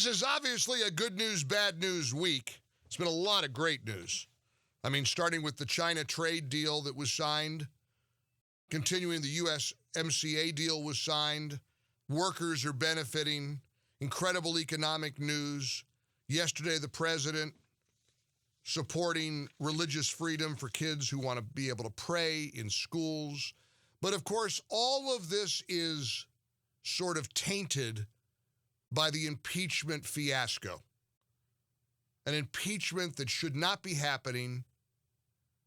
This is obviously a good news, bad news week. It's been a lot of great news. I mean, starting with the China trade deal that was signed, continuing the USMCA deal was signed, workers are benefiting, incredible economic news. Yesterday, the president supporting religious freedom for kids who want to be able to pray in schools. But of course, all of this is sort of tainted by the impeachment fiasco. An impeachment that should not be happening,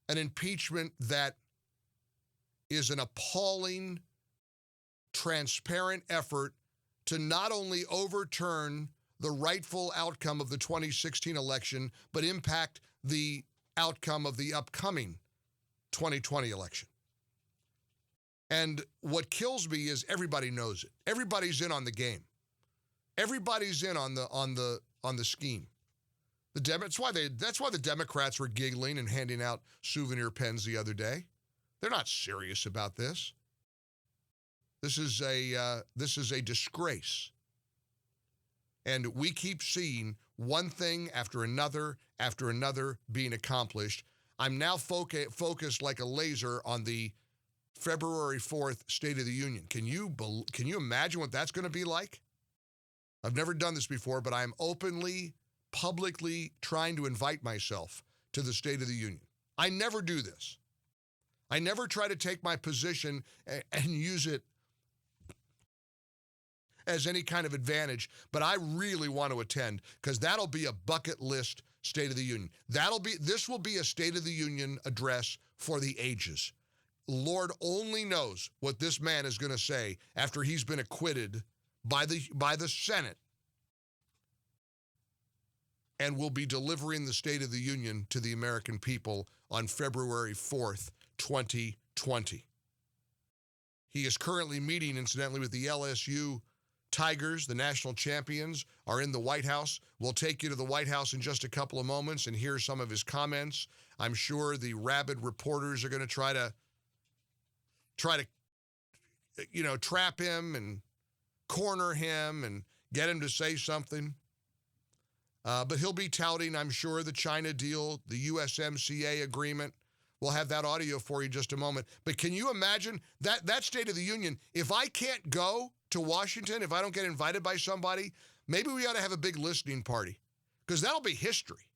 an impeachment that is an appalling, transparent effort to not only overturn the rightful outcome of the 2016 election, but impact the outcome of the upcoming 2020 election. And what kills me is everybody knows it. Everybody's in on the game. Everybody's in on the scheme. That's why the Democrats were giggling and handing out souvenir pens the other day. They're not serious about this. This is a disgrace. And we keep seeing one thing after another being accomplished. I'm now focused like a laser on the February 4th State of the Union. Can you imagine what that's going to be like? I've never done this before, but I'm openly, publicly trying to invite myself to the State of the Union. I never do this. I never try to take my position and use it as any kind of advantage, but I really want to attend because that'll be a bucket list State of the Union. This will be a State of the Union address for the ages. Lord only knows what this man is going to say after he's been acquitted by the Senate, and will be delivering the State of the Union to the American people on February 4th, 2020. He is currently meeting, incidentally, with the LSU Tigers. The national champions are in the White House. We'll take you to the White House in just a couple of moments and hear some of his comments. I'm sure the rabid reporters are going to try to trap him and corner him and get him to say something. But he'll be touting, I'm sure, the China deal, the USMCA agreement. We'll have that audio for you in just a moment. But can you imagine that State of the Union? If I can't go to Washington, if I don't get invited by somebody, maybe we ought to have a big listening party, because that'll be history.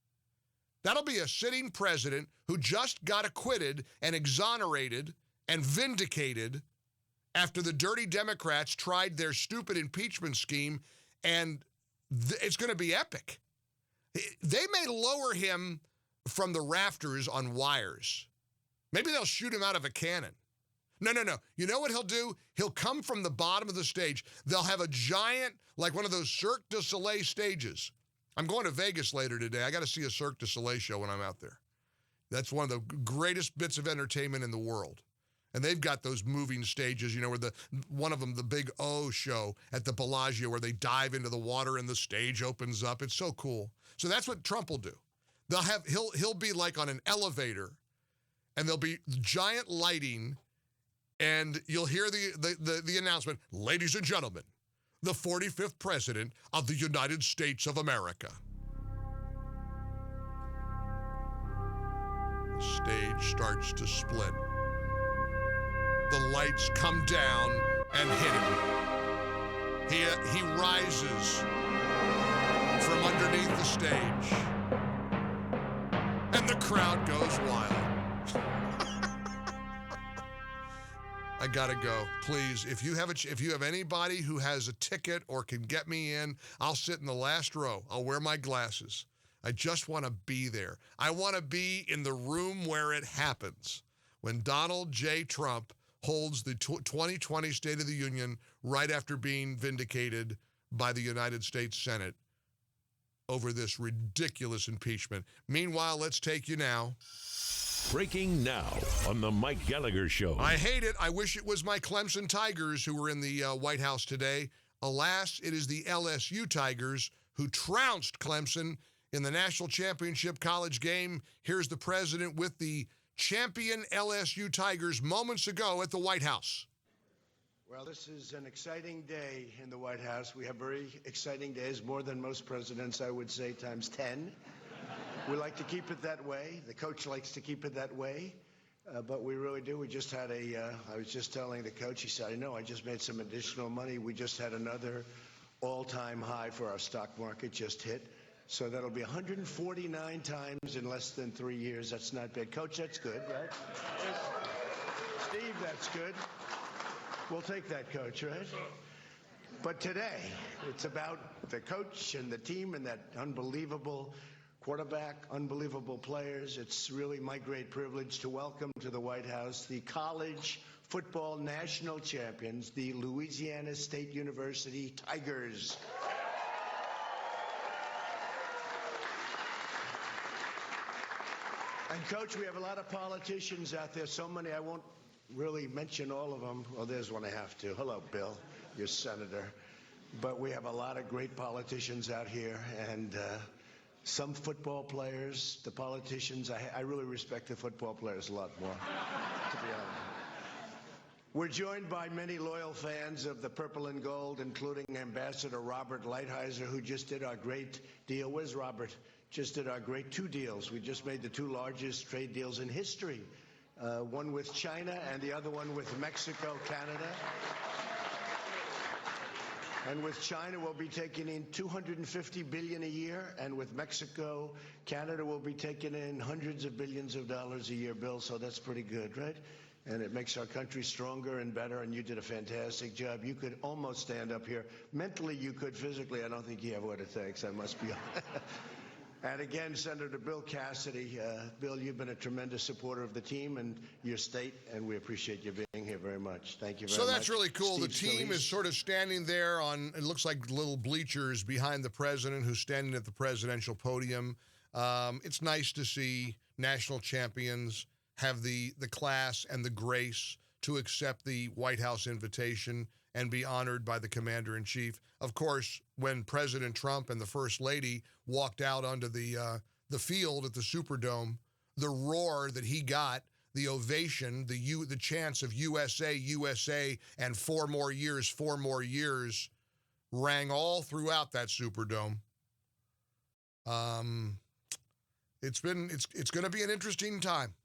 That'll be a sitting president who just got acquitted and exonerated and vindicated after the dirty Democrats tried their stupid impeachment scheme, and it's going to be epic. They may lower him from the rafters on wires. Maybe they'll shoot him out of a cannon. No. You know what he'll do? He'll come from the bottom of the stage. They'll have a giant, like one of those Cirque du Soleil stages. I'm going to Vegas later today. I got to see a Cirque du Soleil show when I'm out there. That's one of the greatest bits of entertainment in the world. And they've got those moving stages, where one of them, the Big O show at the Bellagio, where they dive into the water and the stage opens up. It's so cool. So that's what Trump will do. He'll be like on an elevator, and there'll be giant lighting, and you'll hear the announcement, "Ladies and gentlemen, the 45th President of the United States of America." The stage starts to split. The lights come down and hit him. He rises from underneath the stage, and the crowd goes wild. I gotta go. Please, if you have anybody who has a ticket or can get me in, I'll sit in the last row. I'll wear my glasses. I just want to be there. I want to be in the room where it happens, when Donald J. Trump holds the 2020 State of the Union right after being vindicated by the United States Senate over this ridiculous impeachment. Meanwhile, let's take you now. Breaking now on the Mike Gallagher Show. I hate it. I wish it was my Clemson Tigers who were in the White House today. Alas, it is the LSU Tigers who trounced Clemson in the national championship college game. Here's the president with the champion LSU Tigers moments ago at the White House. Well, this is an exciting day in the White House. We have very exciting days, more than most presidents, I would say, times 10. We like to keep it that way. The coach likes to keep it that way, but we really do. We just had I was just telling the coach, he said, I know, I just made some additional money. We just had another all-time high for our stock market just hit. So that'll be 149 times in less than 3 years. That's not bad. Coach, that's good, right? Steve, that's good. We'll take that, Coach, right? But today, it's about the coach and the team and that unbelievable quarterback, unbelievable players. It's really my great privilege to welcome to the White House the college football national champions, the Louisiana State University Tigers. And, Coach, we have a lot of politicians out there, so many I won't really mention all of them. Well, there's one I have to. Hello, Bill, your senator. But we have a lot of great politicians out here, and some football players, the politicians, I really respect the football players a lot more, to be honest. We're joined by many loyal fans of the purple and gold, including Ambassador Robert Lighthizer, who just did our great deal. Where's Robert? Just did our great 2 deals. We just made the 2 largest trade deals in history. One with China and the other one with Mexico, Canada. And with China, we'll be taking in $250 billion a year. And with Mexico, Canada will be taking in hundreds of billions of dollars a year, Bill. So that's pretty good, right? And it makes our country stronger and better. And you did a fantastic job. You could almost stand up here. Mentally, you could. Physically, I don't think you have what it takes. I must be honest. And again, Senator Bill Cassidy. Bill, you've been a tremendous supporter of the team and your state, and we appreciate you being here very much. Thank you very much. So that's really cool. Steve The team Scalise. is sort of standing there on, it looks like little bleachers behind the president who's standing at the presidential podium. It's nice to see national champions have the class and the grace to accept the White House invitation and be honored by the commander-in-chief. Of course, when President Trump and the First Lady walked out onto the field at the Superdome, the roar that he got, the ovation, the chants of USA, USA, and 4 more years, rang all throughout that Superdome. It's going to be an interesting time.